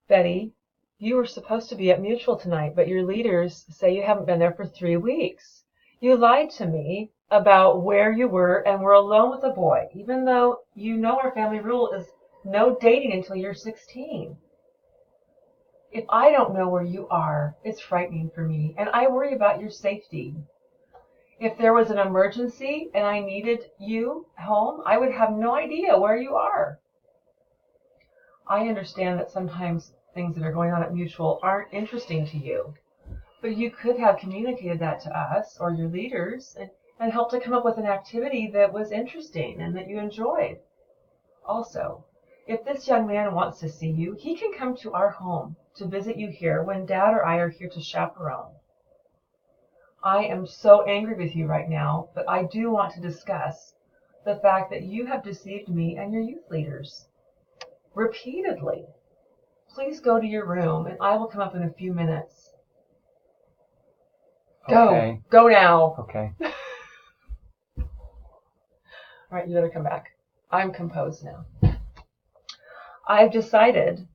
Betty, you were supposed to be at Mutual tonight, but your leaders say you haven't been there for 3 weeks. You lied to me about where you were and were alone with a boy, even though you know our family rule is no dating until you're 16. If I don't know where you are, it's frightening for me, and I worry about your safety. If there was an emergency and I needed you home, I would have no idea where you are. I understand that sometimes things that are going on at Mutual aren't interesting to you, but you could have communicated that to us or your leaders and helped to come up with an activity that was interesting and that you enjoyed. Also, if this young man wants to see you, he can come to our home to visit you here when Dad or I are here to chaperone. I am so angry with you right now, but I do want to discuss the fact that you have deceived me and your youth leaders repeatedly. Please go to your room, and I will come up in a few minutes. Okay. Go now. Okay. All right, you better come back. I'm composed now. I've decided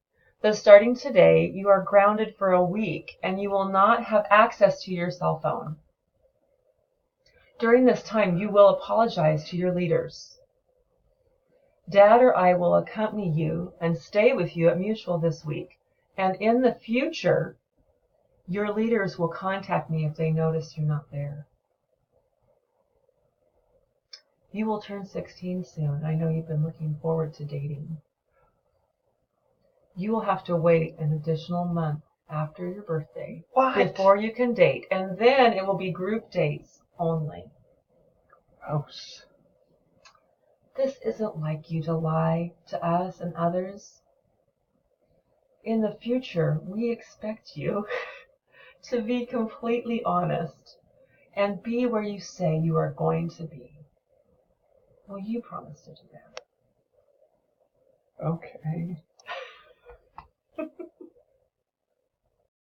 that starting today, you are grounded for a week, and you will not have access to your cell phone. During this time, you will apologize to your leaders. Dad or I will accompany you and stay with you at Mutual this week, and in the future, your leaders will contact me if they notice you're not there. You will turn 16 soon. I know you've been looking forward to dating. You will have to wait an additional month after your birthday before you can date, and then it will be group dates only. Gross. This isn't like you to lie to us and others. In the future, we expect you to be completely honest and be where you say you are going to be. Will you promise to do that? Okay.